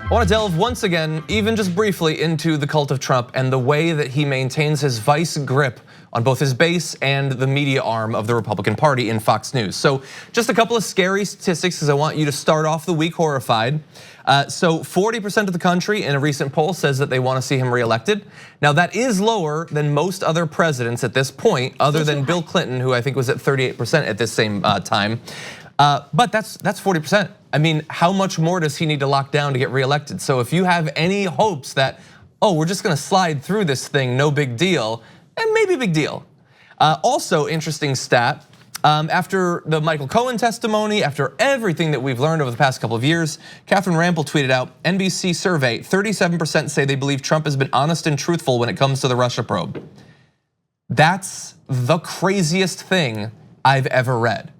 I want to delve once again, even just briefly, into the cult of Trump and the way that he maintains his vice grip on both his base and the media arm of the Republican Party in Fox News. So just a couple of scary statistics because I want you to start off the week horrified. So 40% of the country in a recent poll says that they want to see him reelected. Now that is lower than most other presidents at this point, other than Bill Clinton, who I think was at 38% at this same time. But that's 40%. I mean, how much more does he need to lock down to get reelected? So if you have any hopes that, oh, we're just gonna slide through this thing, no big deal, and maybe a big deal. Also, interesting stat, after the Michael Cohen testimony, after everything that we've learned over the past couple of years, Catherine Rampell tweeted out, NBC survey, 37% say they believe Trump has been honest and truthful when it comes to the Russia probe. That's the craziest thing I've ever read.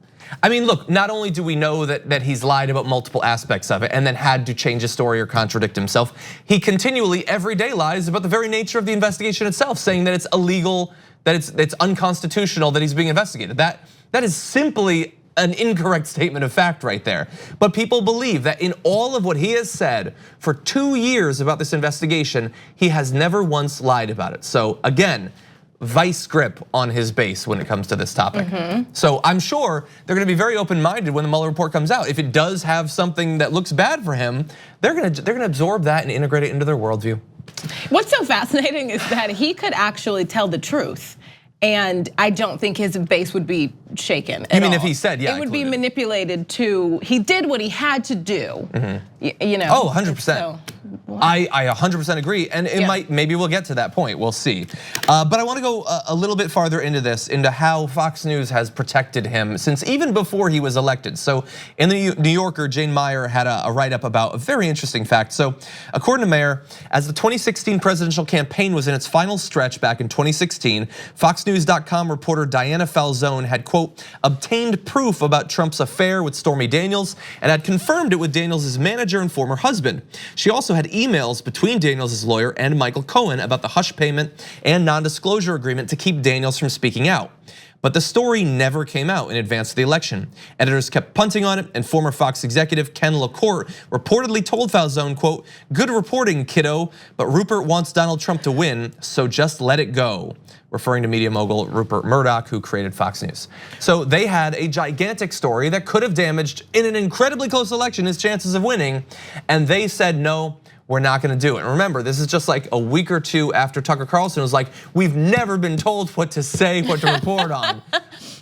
I mean, look, not only do we know that he's lied about multiple aspects of it and then had to change his story or contradict himself, he continually every day lies about the very nature of the investigation itself, saying that it's illegal, that it's unconstitutional that he's being investigated. That is simply an incorrect statement of fact right there. But people believe that in all of what he has said for 2 years about this investigation, he has never once lied about it. So again, vice grip on his base when it comes to this topic. So I'm sure they're gonna be very open-minded when the Mueller report comes out. If it does have something that looks bad for him, they're gonna absorb that and integrate it into their worldview. What's so fascinating is that he could actually tell the truth. And I don't think his base would be shaken at all. You mean if he said, yeah, it would be manipulated to, he did what he had to do, you know. Oh, 100%. So, I 100% agree, and it might, maybe we'll get to that point, we'll see. But I wanna go a little bit farther into this, into how Fox News has protected him since even before he was elected. So in the New Yorker, Jane Meyer had a write-up about a very interesting fact. So according to Meyer, as the 2016 presidential campaign was in its final stretch back in 2016, FoxNews.com reporter Diana Falzone had, quote, obtained proof about Trump's affair with Stormy Daniels and had confirmed it with Daniels' manager and former husband. She also had emails between Daniels' lawyer and Michael Cohen about the hush payment and non-disclosure agreement to keep Daniels from speaking out. But the story never came out in advance of the election. Editors kept punting on it, and former Fox executive Ken LaCourte reportedly told Falzone, quote, good reporting, kiddo, but Rupert wants Donald Trump to win, so just let it go. Referring to media mogul Rupert Murdoch, who created Fox News. So they had a gigantic story that could have damaged, in an incredibly close election, his chances of winning, and they said, no, we're not gonna do it. And remember, this is just like a week or two after Tucker Carlson was like, we've never been told what to say, what to report on,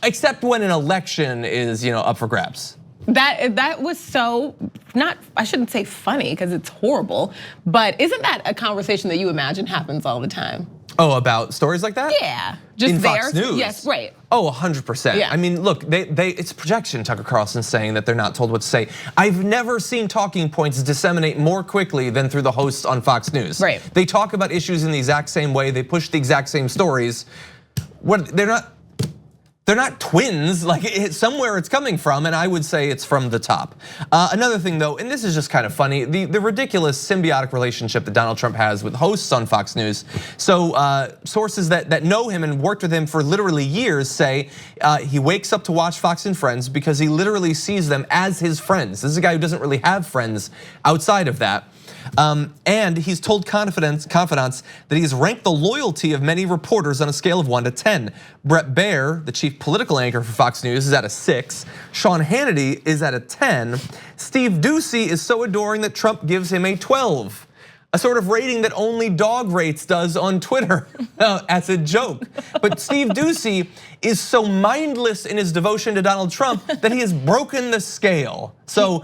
except when an election is up for grabs. That was so, not, I shouldn't say funny because it's horrible, but isn't that a conversation that you imagine happens all the time? Oh, about stories like that? Yeah, just in Fox News. Yes, right. Oh, 100%. Yeah. I mean, look, it's projection, Tucker Carlson saying that they're not told what to say. I've never seen talking points disseminate more quickly than through the hosts on Fox News. Right. They talk about issues in the exact same way, they push the exact same stories. They're not twins, like somewhere it's coming from, and I would say it's from the top. Another thing though, and this is just kind of funny, the ridiculous symbiotic relationship that Donald Trump has with hosts on Fox News. So sources that know him and worked with him for literally years say he wakes up to watch Fox and Friends because he literally sees them as his friends. This is a guy who doesn't really have friends outside of that. And he's told confidants that he's ranked the loyalty of many reporters on a scale of 1 to 10. Bret Baier, the chief political anchor for Fox News, is at a 6. Sean Hannity is at a 10. Steve Doocy is so adoring that Trump gives him a 12. A sort of rating that only Dog Rates does on Twitter as a joke. But Steve Doocy is so mindless in his devotion to Donald Trump that he has broken the scale. So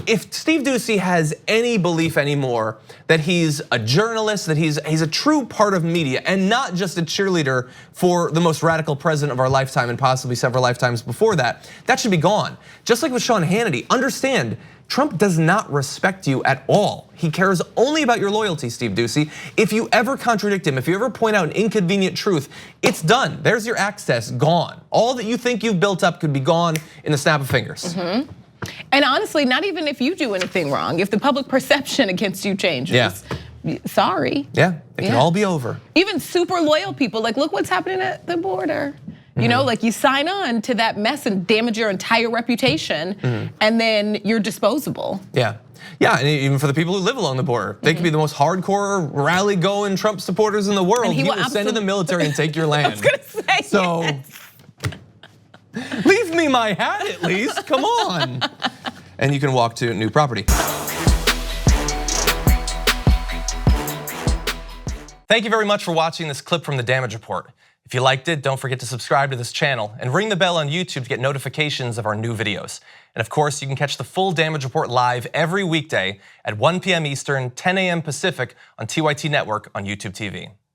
if Steve Doocy has any belief anymore that he's a journalist, that he's a true part of media and not just a cheerleader for the most radical president of our lifetime and possibly several lifetimes before that, that should be gone. Just like with Sean Hannity, understand, Trump does not respect you at all. He cares only about your loyalty, Steve Doocy. If you ever contradict him, if you ever point out an inconvenient truth, it's done. There's your access, gone. All that you think you've built up could be gone in the snap of fingers. And honestly, not even if you do anything wrong, if the public perception against you changes, sorry. Yeah, it can all be over. Even super loyal people, like look what's happening at the border. You know, like you sign on to that mess and damage your entire reputation, and then you're disposable. Yeah. Yeah, and even for the people who live along the border, they could be the most hardcore rally-going Trump supporters in the world. And he will send in the military and take your land. I was gonna say, so, leave me my hat at least, come on. And you can walk to new property. Thank you very much for watching this clip from the Damage Report. If you liked it, don't forget to subscribe to this channel and ring the bell on YouTube to get notifications of our new videos. And of course, you can catch the full Damage Report live every weekday at 1 p.m. Eastern, 10 a.m. Pacific on TYT Network on YouTube TV.